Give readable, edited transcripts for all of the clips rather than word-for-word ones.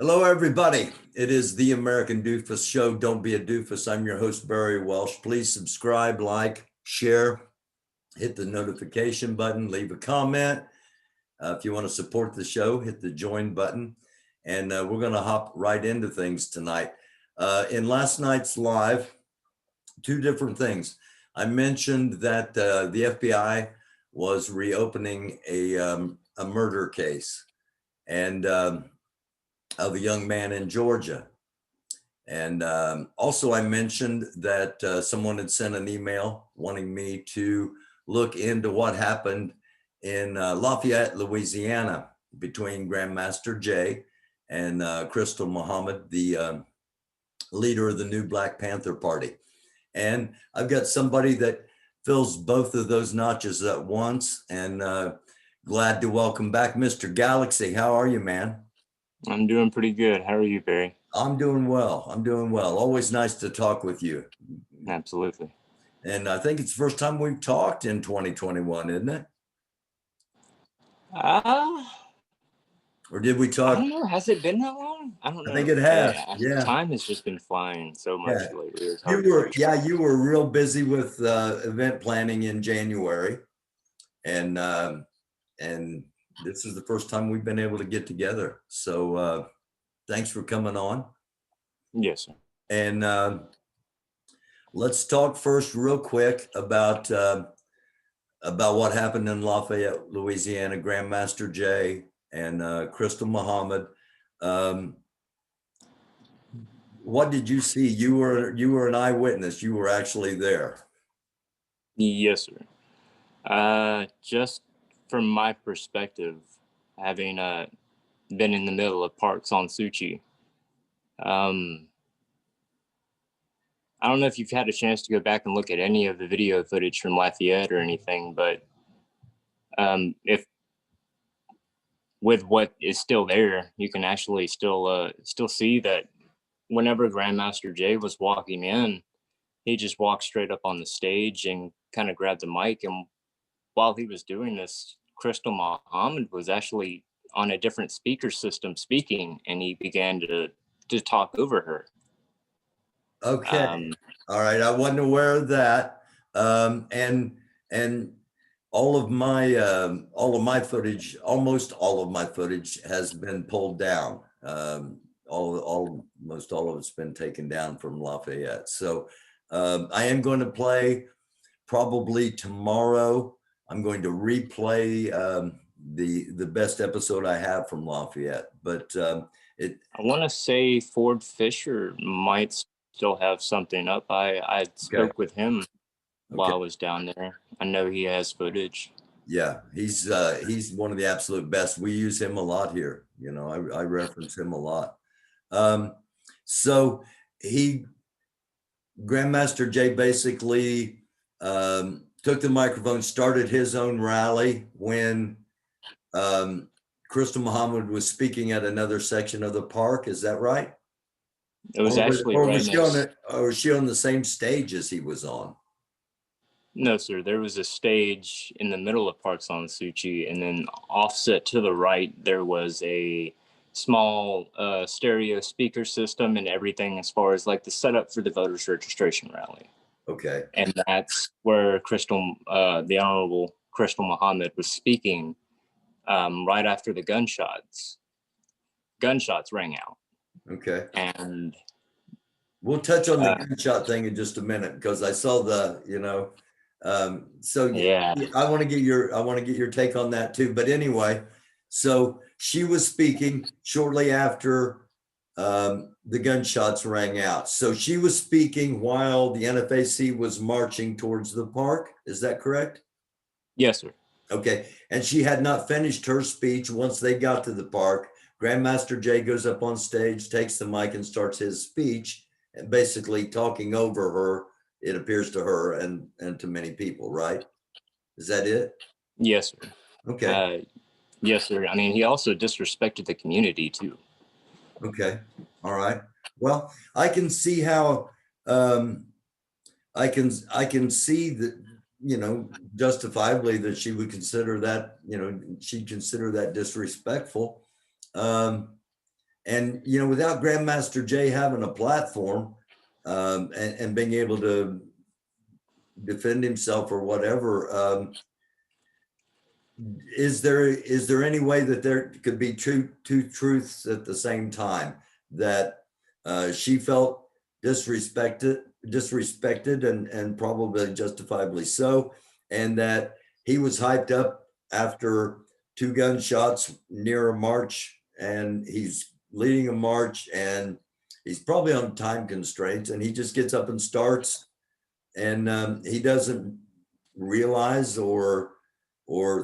Hello, everybody. It is the American Doofus Show. Don't be a doofus. I'm your host, Barry Welsh. Please subscribe, like, share, hit the notification button, leave a comment. If you want to support the show, hit the join button. And we're going to hop right into things tonight. In last night's live, two different things. I mentioned that the FBI was reopening a murder case and of a young man in Georgia. And also, I mentioned that someone had sent an email wanting me to look into what happened in Lafayette, Louisiana, between Grandmaster Jay and Krystal Muhammad, the leader of the new Black Panther Party. And I've got somebody that fills both of those notches at once, and glad to welcome back Mr. Galaxy. How are you, man? I'm doing pretty good. How are you, Barry? I'm doing well. I'm doing well. Always nice to talk with you. Absolutely. And I think it's the first time we've talked in 2021, isn't it? Uh, Or did we I talk? don't know. Has it been that long? I don't I know. think it has. Yeah. Time has just been flying so much Yeah. lately. It's hard to keep track. You were real busy with event planning in January. And this is the first time we've been able to get together. So thanks for coming on. Yes, sir. And let's talk first real quick about what happened in Lafayette, Louisiana. Grandmaster Jay and Krystal Muhammad. What did you see? You were an eyewitness. You were actually there. Yes, sir. Just from my perspective, having been in the middle of Parks on Suchi, I don't know if you've had a chance to go back and look at any of the video footage from Lafayette or anything, but if with what is still there, you can actually still see that whenever Grandmaster Jay was walking in, he just walked straight up on the stage and kind of grabbed the mic. And while he was doing this, Krystal Muhammad was actually on a different speaker system speaking, and he began to talk over her. Okay. All right. I wasn't aware of that. And all of my footage, almost all of my footage has been pulled down. Almost all of it's been taken down from Lafayette. So I am going to play probably tomorrow. I'm going to replay the best episode I have from Lafayette. But I want to say Ford Fisher might still have something up. I spoke with him while I was down there. I know he has footage. Yeah, he's one of the absolute best. We use him a lot here. You know, I reference him a lot. So Grandmaster Jay basically took the microphone, started his own rally when Krystal Muhammad was speaking at another section of the park. Is that right? It was actually or right was she next. or was she on the same stage as he was on? No, sir. There was a stage in the middle of Parks on Suchi, and then offset to the right, there was a small stereo speaker system and everything as far as like the setup for the voters registration rally. Okay. And that's where the Honorable Krystal Muhammad was speaking right after the gunshots rang out. Okay. And we'll touch on the gunshot thing in just a minute because I saw the, so yeah, I want to get your take on that too. But anyway, so she was speaking shortly after the gunshots rang out. So she was speaking while the NFAC was marching towards the park. Is that correct? Yes, sir. Okay. And she had not finished her speech once they got to the park. Grandmaster Jay goes up on stage, takes the mic and starts his speech, and basically talking over her, it appears to her and to many people, right? Is that it? Yes, sir. Okay. Yes, sir. I mean, he also disrespected the community too. Okay. All right. Well, I can see how I can see that, justifiably that she would consider that, she'd consider that disrespectful. And, you know, without Grandmaster Jay having a platform and being able to defend himself or whatever, is there any way that there could be two truths at the same time, that she felt disrespected and probably justifiably so, and that he was hyped up after 2 gunshots near a march, and he's leading a march, and he's probably on time constraints, and he just gets up and starts, and he doesn't realize or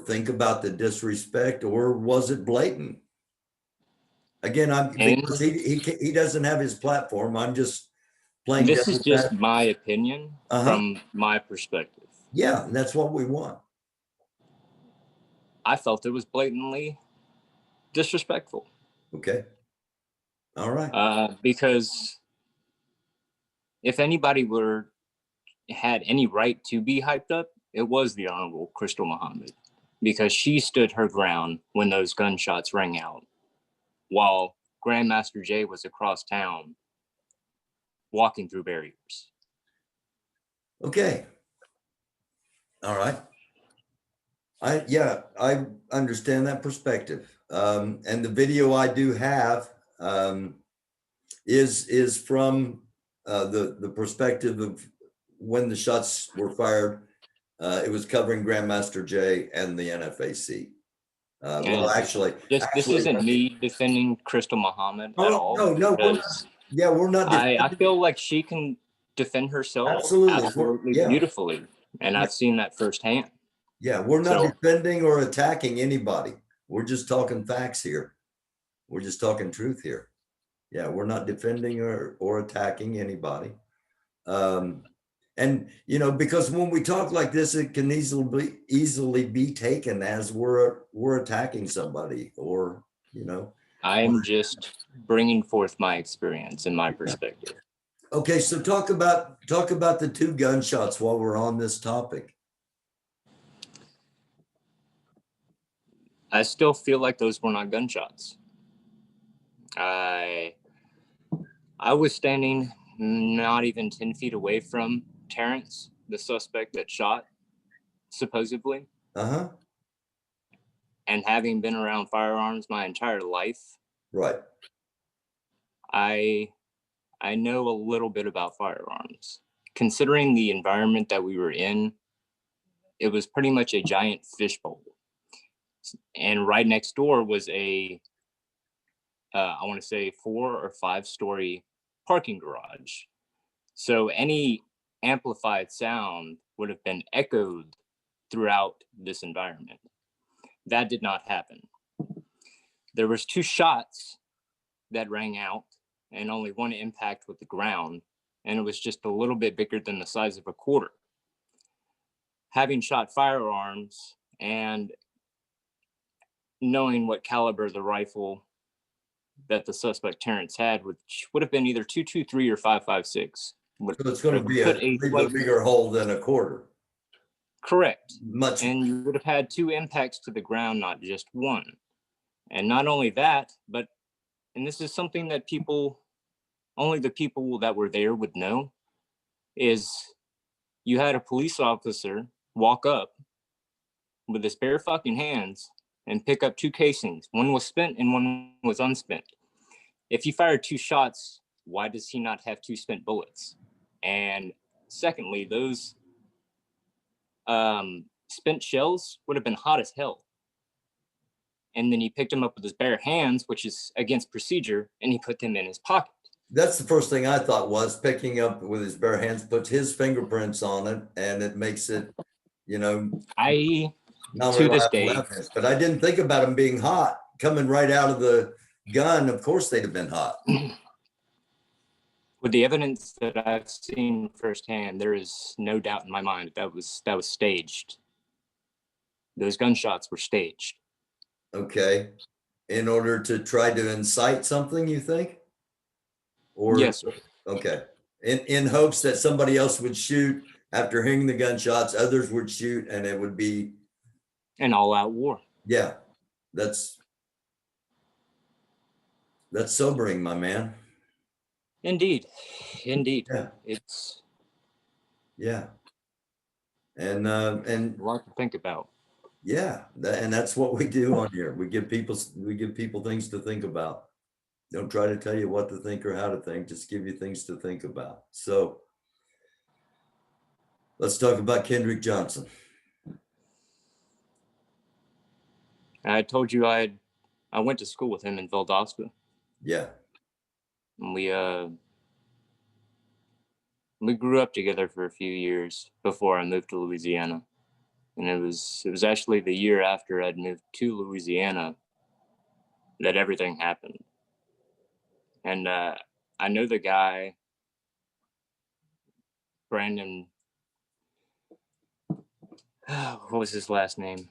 think about the disrespect, or was it blatant? Again, because he doesn't have his platform. I'm just playing. This is just my opinion from my perspective. Yeah, and that's what we want. I felt it was blatantly disrespectful. Okay. All right. Because if anybody had any right to be hyped up, it was the Honorable Krystal Muhammad, because she stood her ground when those gunshots rang out, while Grandmaster Jay was across town walking through barriers. Okay. All right. I understand that perspective. And the video I do have is from the perspective of when the shots were fired. It was covering Grandmaster Jay and the NFAC. Well, actually, this isn't me defending Krystal Muhammad at all. No, we're not. I feel like she can defend herself absolutely beautifully, and I've seen that firsthand. Yeah, we're not defending or attacking anybody. We're just talking facts here. We're just talking truth here. Yeah, we're not defending or attacking anybody. And, you know, because when we talk like this, it can easily be taken as we're attacking somebody, or, you know. I am just bringing forth my experience and my perspective. Okay, so talk about the 2 gunshots while we're on this topic. I still feel like those were not gunshots. I was standing not even 10 feet away from Terrence, the suspect that shot, supposedly. And having been around firearms my entire life, right, I know a little bit about firearms. Considering the environment that we were in, it was pretty much a giant fishbowl. And right next door was I want to say 4 or 5 story parking garage. So any amplified sound would have been echoed throughout this environment. That did not happen. There was 2 shots that rang out and only 1 impact with the ground, and it was just a little bit bigger than the size of a quarter. Having shot firearms and knowing what caliber the rifle that the suspect Terrence had, which would have been either .223 or .556. So it's going to be a bigger hole than a quarter. Correct. Much. And you would have had 2 impacts to the ground, not just 1. And not only that, but, and this is something that only the people that were there would know, is you had a police officer walk up with his bare fucking hands and pick up 2 casings. 1 was spent and 1 was unspent. If he fired 2 shots, why does he not have 2 spent bullets? And secondly, those spent shells would have been hot as hell. And then he picked them up with his bare hands, which is against procedure, and he put them in his pocket. That's the first thing I thought, was picking up with his bare hands, puts his fingerprints on it, and it makes it, you know, to this day. But I didn't think about them being hot coming right out of the gun. Of course they'd have been hot. With the evidence that I've seen firsthand, there is no doubt in my mind that was staged. Those gunshots were staged. Okay. In order to try to incite something, you think? Or yes, sir. Okay. In hopes that somebody else would shoot after hearing the gunshots, others would shoot, and it would be an all-out war. Yeah. That's That's sobering, my man. Indeed. Yeah. It's Yeah. And a lot to think about. yeah, and that's what we do on here. We give people things to think about. Don't try to tell you what to think or how to think, just give you things to think about. So let's talk about Kendrick Johnson. I told you I went to school with him in Valdosta. Yeah. And we grew up together for a few years before I moved to Louisiana. And it was actually the year after I'd moved to Louisiana that everything happened. And I know the guy, Brandon, what was his last name?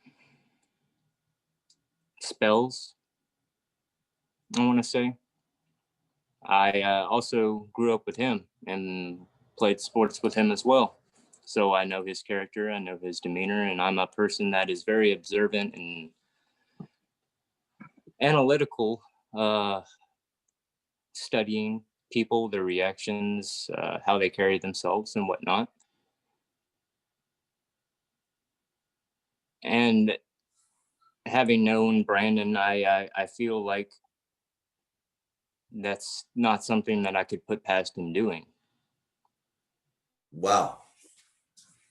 Spells, I want to say. I also grew up with him and played sports with him as well. So I know his character, I know his demeanor, and I'm a person that is very observant and analytical, studying people, their reactions, how they carry themselves, and whatnot. And having known Brandon, I feel like that's not something that I could put past him doing. Wow.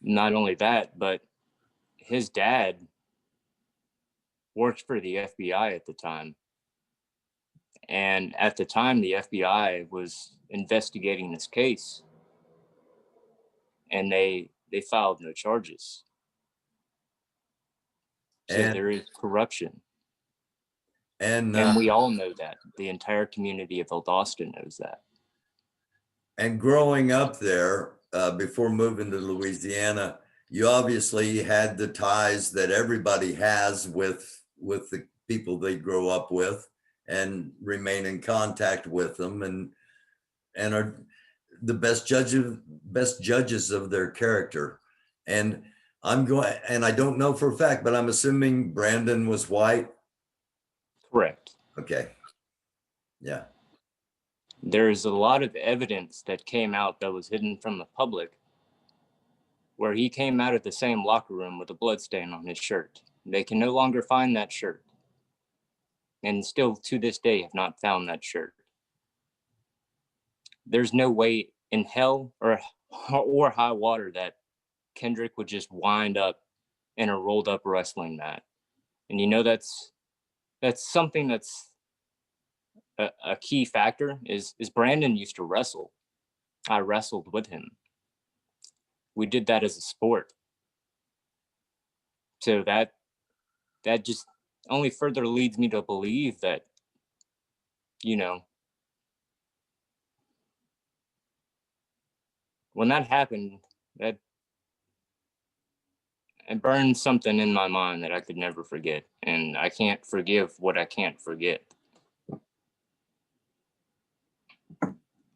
Not only that, but his dad worked for the FBI at the time. And at the time, the FBI was investigating this case, and they filed no charges. So And there is corruption, and and we all know that. The entire community of Valdosta knows that. and growing up there, before moving to Louisiana, you obviously had the ties that everybody has with the people they grow up with and remain in contact with them and are the best judges of their character. And and I don't know for a fact, but I'm assuming Brandon was white. Correct. Okay. Yeah. There's a lot of evidence that came out that was hidden from the public, where he came out of the same locker room with a blood stain on his shirt. They can no longer find that shirt, and still to this day have not found that shirt. There's no way in hell or high water that Kendrick would just wind up in a rolled up wrestling mat. And that's something that's a key factor is Brandon used to wrestle. I wrestled with him. We did that as a sport. So that just only further leads me to believe that, you know, when that happened, that it burned something in my mind that I could never forget. And I can't forgive what I can't forget.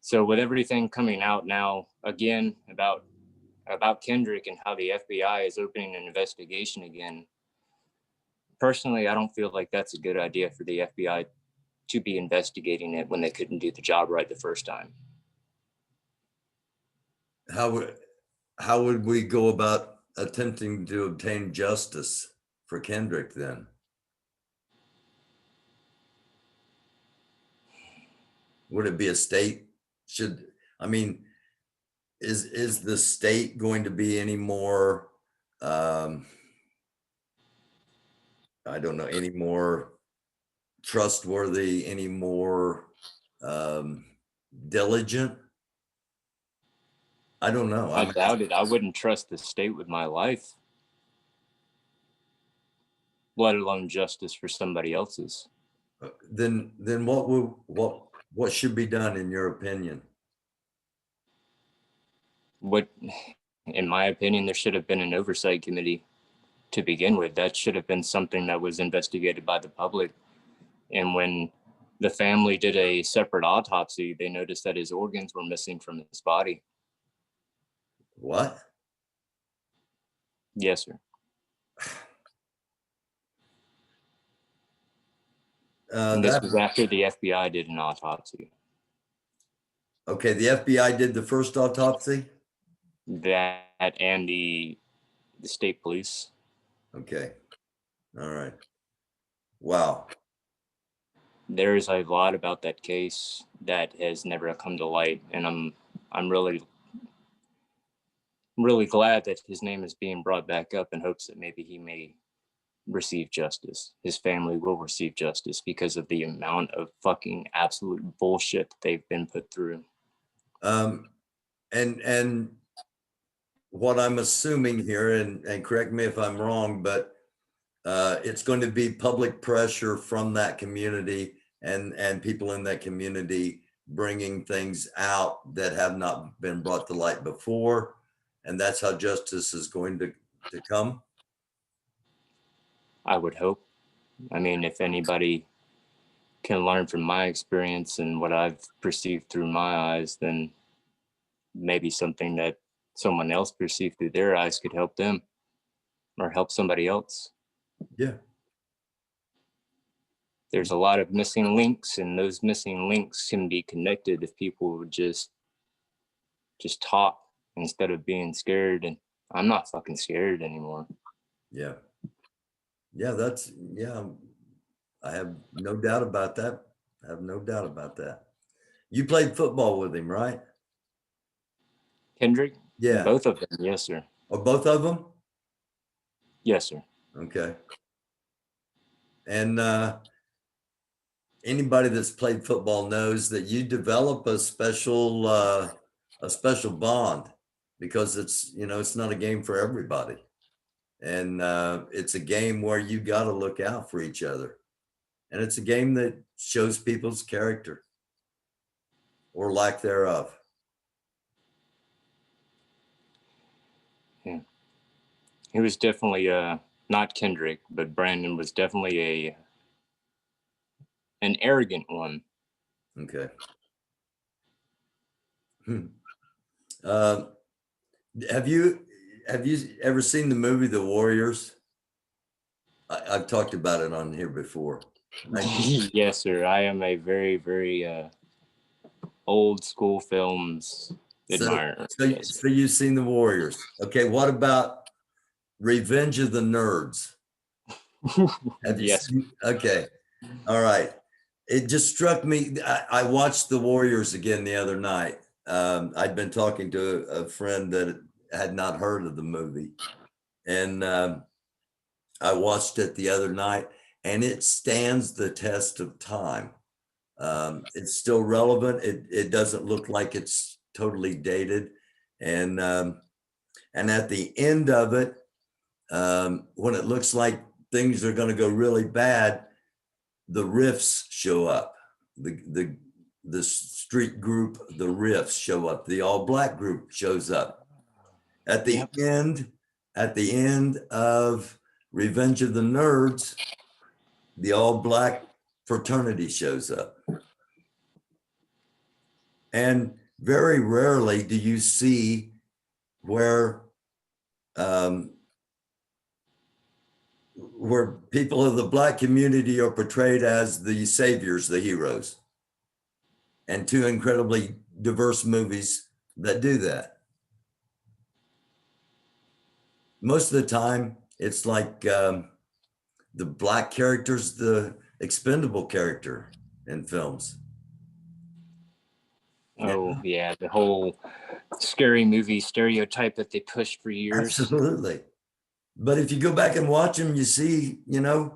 So with everything coming out now again about Kendrick and how the FBI is opening an investigation again, personally, I don't feel like that's a good idea for the FBI to be investigating it when they couldn't do the job right the first time. How would how would we go about attempting to obtain justice for Kendrick then? Would it be a state? Should I mean, is the state going to be any more I don't know, any more trustworthy, any more um diligent? I don't know. I doubt it. I wouldn't trust the state with my life, let alone justice for somebody else's. Then what should be done in your opinion? What, in my opinion, there should have been an oversight committee to begin with. That should have been something that was investigated by the public. And when the family did a separate autopsy, they noticed that his organs were missing from his body. What? Yes, sir. And this that was after the FBI did an autopsy. okay. The FBI did the first autopsy. That and the state police. Okay, all right. Wow. There's a lot about that case that has never come to light, and I'm really glad that his name is being brought back up in hopes that maybe he may receive justice. His family will receive justice because of the amount of fucking absolute bullshit that they've been put through. And what I'm assuming here, and correct me if I'm wrong, but it's going to be public pressure from that community and people in that community bringing things out that have not been brought to light before, and that's how justice is going to come. I would hope. I mean, if anybody can learn from my experience and what I've perceived through my eyes, then maybe something that someone else perceived through their eyes could help them or help somebody else. Yeah. There's a lot of missing links, and those missing links can be connected if people would just talk instead of being scared. And I'm not fucking scared anymore. Yeah. Yeah, yeah, I have no doubt about that. I have no doubt about that. You played football with him, right? Kendrick? Yeah. Both of them, yes, sir. Or both of them? Yes, sir. Okay. And anybody that's played football knows that you develop a special bond, because it's not a game for everybody. And it's a game where you got to look out for each other. And it's a game that shows people's character or lack thereof. Yeah. He was definitely not Kendrick, but Brandon was definitely an arrogant one. Okay. Uh, have you ever seen the movie The Warriors? I've talked about it on here before. Yes, sir. I am a very, very old school films admirer. So you've seen The Warriors. Okay, what about Revenge of the Nerds? Have you Yes. seen? Okay, all right. It just struck me. I watched The Warriors again the other night. I'd been talking to a friend that had not heard of the movie, and I watched it the other night, and it stands the test of time. It's still relevant. It doesn't look like it's totally dated, and at the end of it, when it looks like things are going to go really bad, the Riffs show up. The street group, the Riffs show up. The all black group shows up at the end. At the end of Revenge of the Nerds, the all black fraternity shows up. And very rarely do you see where people of the black community are portrayed as the saviors, the heroes. And two incredibly diverse movies that do that. Most of the time, it's like the black character's the expendable character in films. Oh, yeah. The whole scary movie stereotype that they pushed for years. Absolutely. But if you go back and watch them, you see, it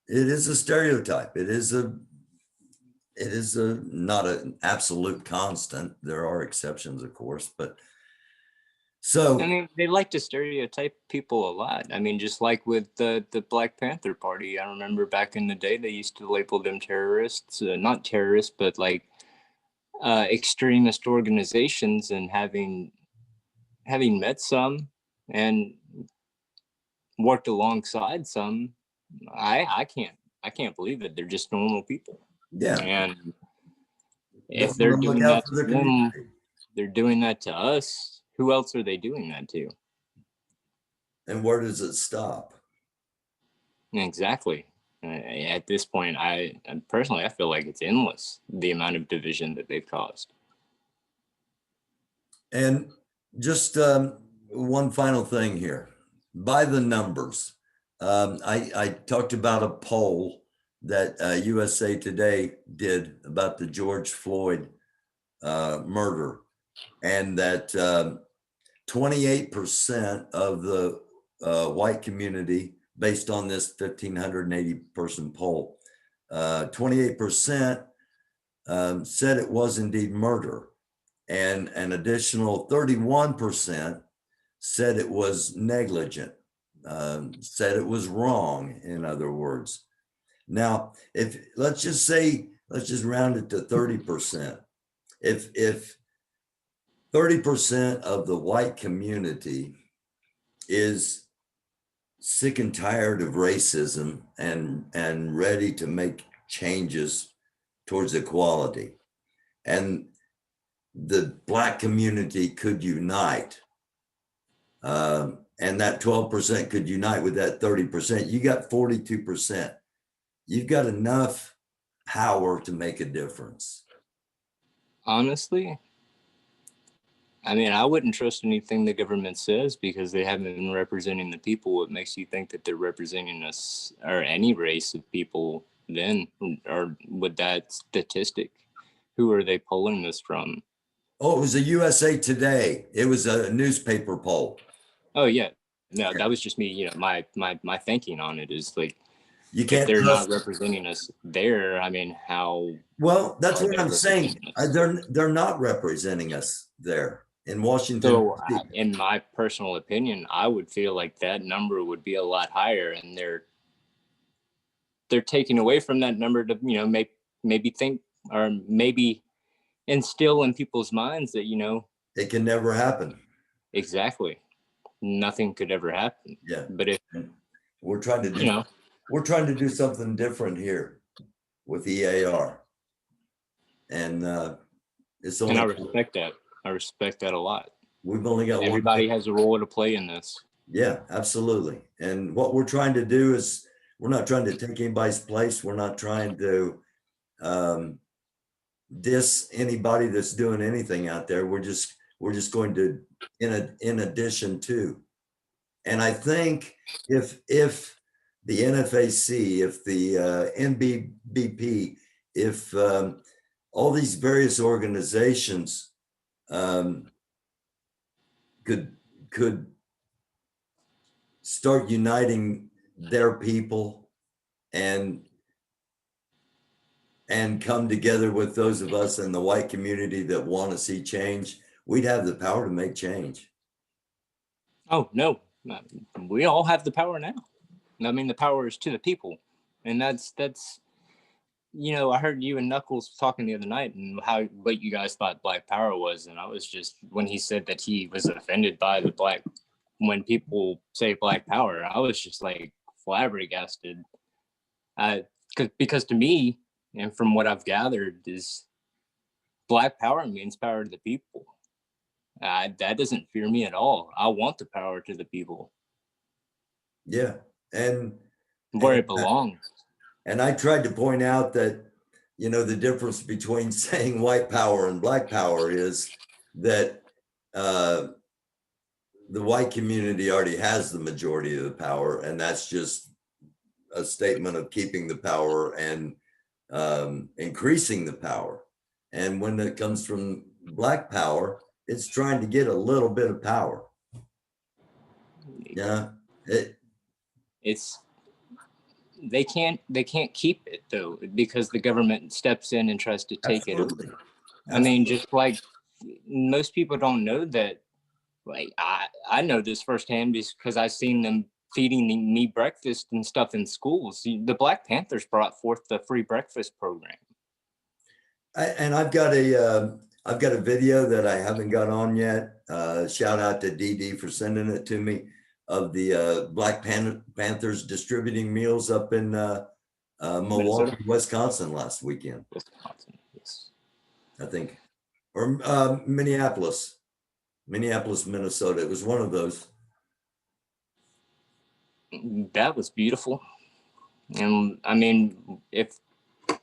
is a stereotype. It is not an absolute constant. There are exceptions, of course, but so I mean, they like to stereotype people a lot. I mean, just like with the Black Panther Party. I remember back in the day, they used to label them terrorists, not terrorists, but like extremist organizations. And having met some and worked alongside some, I can't believe it. They're just normal people. yeah. And They if they're wanna look doing out that for to their them, community. they're doing that to us. Who else are they doing that to? And where does it stop? Exactly. At this point, personally, I feel like it's endless, the amount of division that they've caused. And just one final thing here. By the numbers, I talked about a poll that USA Today did about the George Floyd murder, and that 28% of the white community, based on this 1,580 person poll, 28% said it was indeed murder. And an additional 31% said it was negligent, said it was wrong, in other words. Now, if let's just round it to 30%. If 30% of the white community is sick and tired of racism and ready to make changes towards equality, and the Black community could unite, and that 12% could unite with that 30%, you got 42%. You've got enough power to make a difference. Honestly, I mean, I wouldn't trust anything the government says because they haven't been representing the people. What makes you think that they're representing us or any race of people then, or with that statistic? Who are they pulling this from? Oh, it was a USA Today. It was a newspaper poll. Oh yeah, no, that was just me. You know, my thinking on it is like, you can't. If they're not representing us there, I mean, how? Well, that's what I'm saying. They're not representing us there in Washington. So, in my personal opinion, I would feel like that number would be a lot higher, and they're taking away from that number to, you know, maybe think, or maybe instill in people's minds that, you know, it can never happen. Exactly, nothing could ever happen. Yeah, but if we're trying to do, you know, we're trying to do something different here with EAR, and it's only. And I respect that. I respect that a lot. We've only got everybody has a role to play in this. Yeah, absolutely. And what we're trying to do is, we're not trying to take anybody's place. We're not trying to diss anybody that's doing anything out there. We're just going to, in addition to. And I think if the NFAC, if the NBBP, if all these various organizations could start uniting their people and come together with those of us in the white community that want to see change, we'd have the power to make change. Oh, no, we all have the power now. I mean, the power is to the people. And that's, you know, I heard you and Knuckles talking the other night and what you guys thought Black Power was. And I was just, when he said that he was offended by when people say Black Power, I was just like flabbergasted. Because to me, and from what I've gathered, is Black Power means power to the people. That doesn't fear me at all. I want the power to the people. Yeah, and where it belongs. And I tried to point out that, you know, the difference between saying white power and Black power is that the white community already has the majority of the power, and that's just a statement of keeping the power and increasing the power. And when it comes from Black power, it's trying to get a little bit of power. Yeah, they can't keep it though, because the government steps in and tries to take it over. I mean, just like most people don't know that. Like I know this firsthand because I've seen them feeding me breakfast and stuff in schools. The Black Panthers brought forth the free breakfast program. And I've got a video that I haven't got on yet. Shout out to DD for sending it to me, of the Black Panthers distributing meals up in Milwaukee, Wisconsin last weekend. Wisconsin, yes. I think, or Minneapolis, Minnesota. It was one of those. That was beautiful. And I mean, if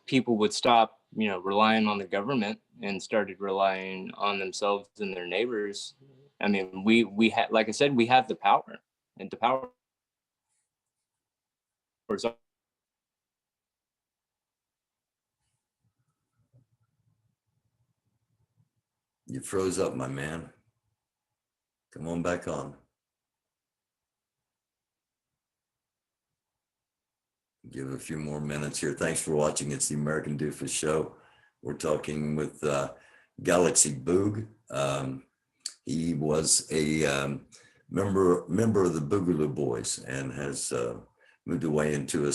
people would stop, relying on the government and started relying on themselves and their neighbors, I mean, we had, like I said, we have the power, and the power is. You froze up, my man. Come on back on. Give a few more minutes here. Thanks for watching. It's the American Doofus Show. We're talking with Galaxy Boog. He was a member of the Boogaloo Boys and has moved away into a